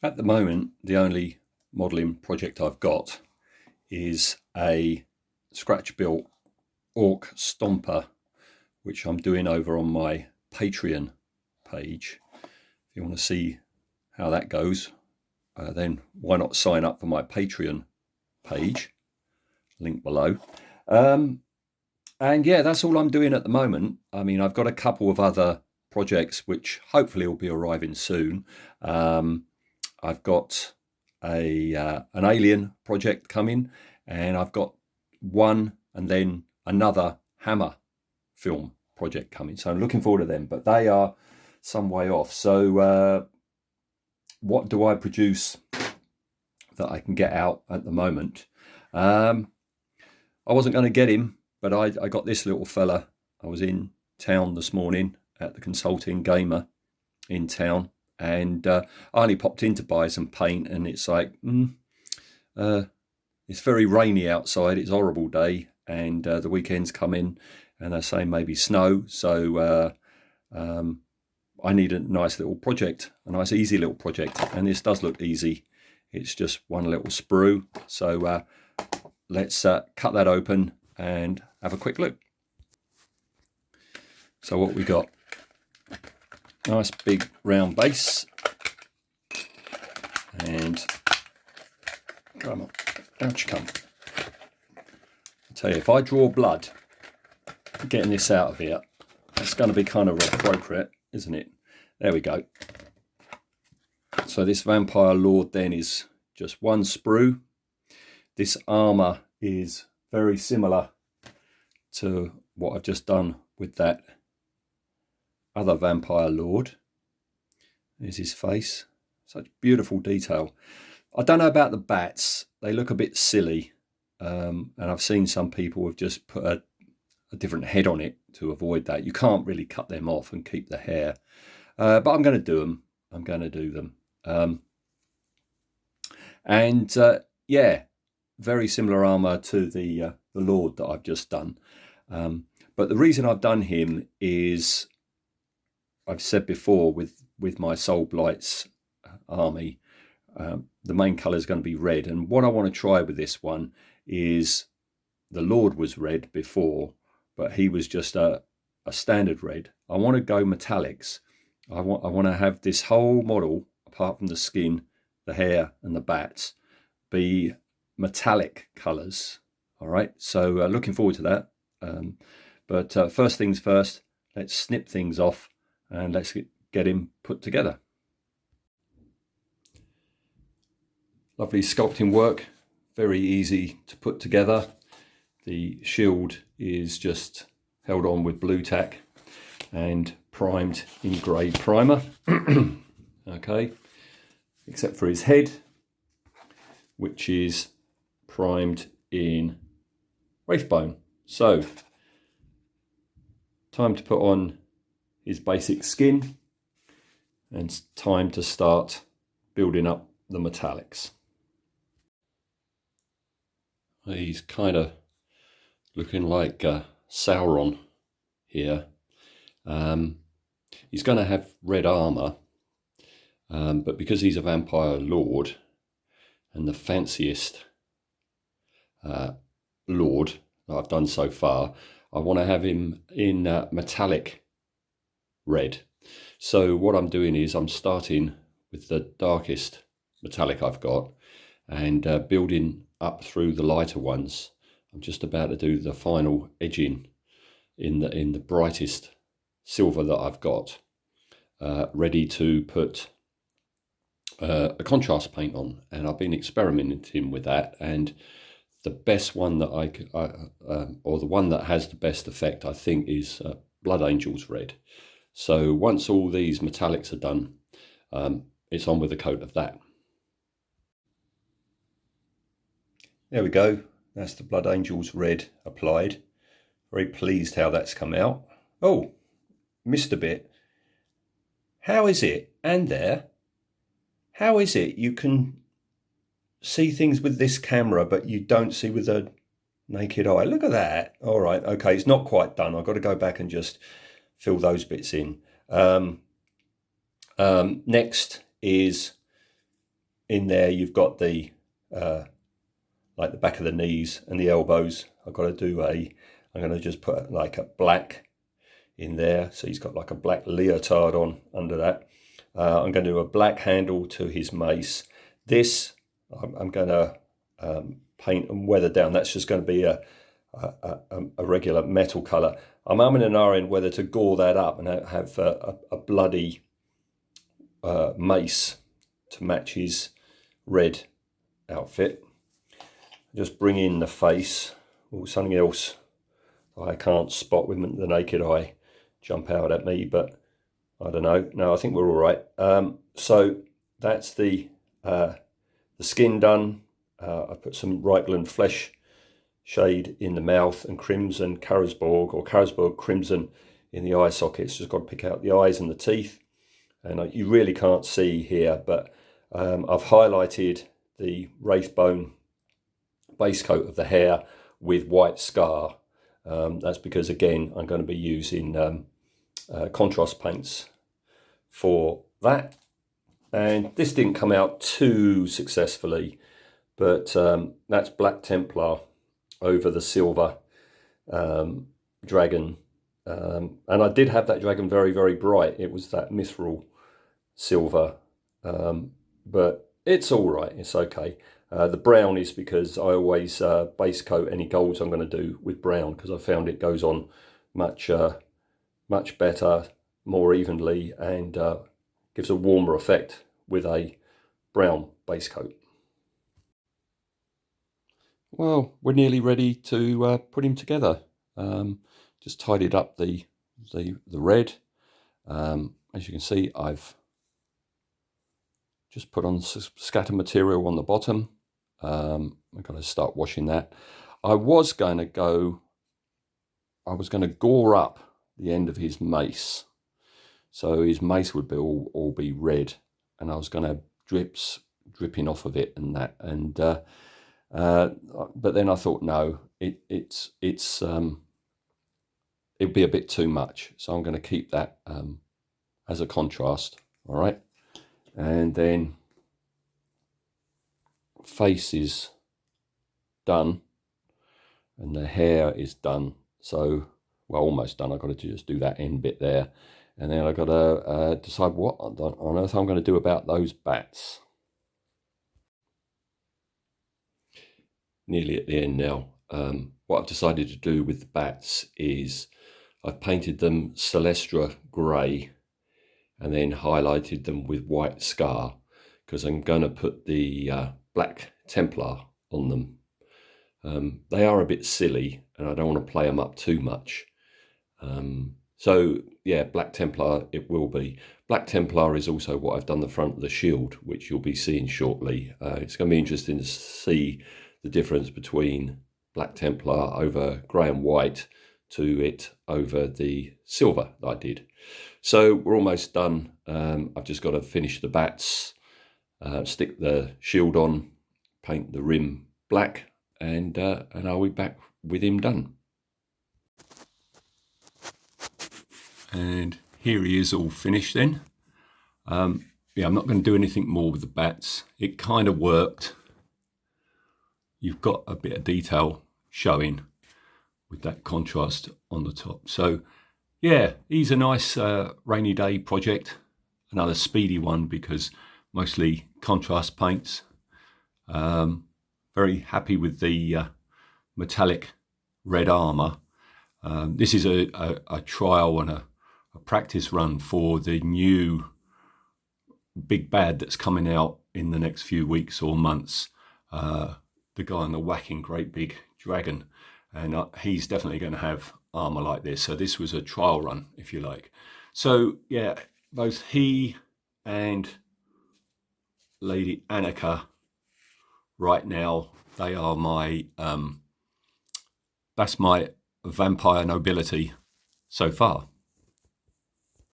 At the moment, the only modelling project I've got is a scratch-built orc stomper, which I'm doing over on my Patreon page. If you want to see how that goes, then why not sign up for my Patreon page, link below. And yeah, that's all I'm doing at the moment. I mean, I've got a couple of other projects which hopefully will be arriving soon. I've got an alien project coming, and I've got one and then another Hammer film project coming. So I'm looking forward to them, but they are some way off. So what do I produce that I can get out at the moment? I wasn't going to get him, but I got this little fella. I was in town this morning at the Consulting Gamer in town, and I only popped in to buy some paint, and it's like, it's very rainy outside. It's a horrible day, and the weekend's coming, and they're saying maybe snow. So I need a nice little project, a nice easy little project, and this does look easy. It's just one little sprue. So let's cut that open and have a quick look. So what we got, nice big round base, and come on, out you come. I tell you, if I draw blood getting this out of here, it's going to be kind of appropriate, isn't it? There we go. So this Vampire Lord then is just one sprue. This armour is very similar to what I've just done with that other Vampire Lord. There's his face. Such beautiful detail. I don't know about the bats. They look a bit silly. And I've seen some people have just put a different head on it to avoid that. You can't really cut them off and keep the hair. But I'm going to do them. I'm going to do them. Yeah, very similar armour to the Lord that I've just done. But the reason I've done him is, I've said before, with my Soulblight's army, the main colour is going to be red. And what I want to try with this one is, the Lord was red before, but he was just a standard red. I want to go metallics. I want to have this whole model, apart from the skin, the hair and the bats, be metallic colours. All right, so looking forward to that. But first things first, let's snip things off and let's get him put together. Lovely sculpting work, very easy to put together. The shield is just held on with blue tack and primed in grey primer. Okay, except for his head, which is primed in Wraithbone. So, time to put on his basic skin, and it's time to start building up the metallics. He's kind of looking like Sauron here. He's going to have red armour, but because he's a Vampire Lord, and the fanciest Lord that I've done so far, I want to have him in metallic red. So what I'm doing is I'm starting with the darkest metallic I've got and building up through the lighter ones. I'm just about to do the final edging in the brightest silver that I've got, ready to put a contrast paint on. And I've been experimenting with that, and the best one that or the one that has the best effect, I think, is Blood Angels Red. So once all these metallics are done, it's on with a coat of that. There we go. That's the Blood Angels Red applied. Very pleased how that's come out. Oh, missed a bit. How is it? And there. How is it you can see things with this camera, but you don't see with a naked eye? Look at that. All right. Okay. It's not quite done. I've got to go back and just fill those bits in. Next is in there you've got the like the back of the knees and the elbows. I've got to do I'm going to just put like a black in there, so he's got like a black leotard on under that. I'm going to do a black handle to his mace. This I'm going to paint and weather down. That's just going to be a regular metal colour. I'm umming and ahhing whether to gore that up and have a bloody mace to match his red outfit. Just bring in the face, or something else I can't spot with the naked eye jump out at me, but I don't know. No, I think we're all right. So that's the skin done. I put some Reichland flesh shade in the mouth and crimson Karasborg or Karasborg crimson in the eye sockets. Just got to pick out the eyes and the teeth, and you really can't see here, but I've highlighted the Wraithbone base coat of the hair with white scar. That's because, again, I'm going to be using contrast paints for that. And this didn't come out too successfully, but that's Black Templar over the silver dragon. And I did have that dragon very, very bright. It was that mithril silver, but it's all right. It's okay. The brown is because I always base coat any golds I'm going to do with brown, because I found it goes on much better, more evenly, and gives a warmer effect with a brown base coat. Well, we're nearly ready to put him together. Just tidied up the red. As you can see, I've just put on scatter material on the bottom. I'm going to start washing that. I was going to gore up the end of his mace, so his mace would be all be red, and I was going to have drips dripping off of it and that. And but then I thought, no, it'd be a bit too much, so I'm going to keep that as a contrast. All right, and then face is done and the hair is done, so well, almost done. I've got to just do that end bit there, and then I've got to decide what on earth I'm going to do about those bats. Nearly at the end now. What I've decided to do with the bats is I've painted them Celestra grey and then highlighted them with white scar, because I'm going to put the Black Templar on them. They are a bit silly and I don't want to play them up too much. So yeah, Black Templar it will be. Black Templar is also what I've done the front of the shield, which you'll be seeing shortly. It's going to be interesting to see the difference between Black Templar over grey and white to it over the silver that I did. So we're almost done. I've just got to finish the bats, stick the shield on, paint the rim black, and I'll be back with him done. And here he is all finished then. Yeah, I'm not going to do anything more with the bats. It kind of worked. You've got a bit of detail showing with that contrast on the top. So yeah, he's a nice rainy day project. Another speedy one because mostly contrast paints. Very happy with the metallic red armour. This is a trial and a practice run for the new big bad that's coming out in the next few weeks or months. The guy on the whacking great big dragon, and he's definitely going to have armour like this. So this was a trial run, if you like. So yeah, both he and Lady Annika right now, they are my that's my vampire nobility so far.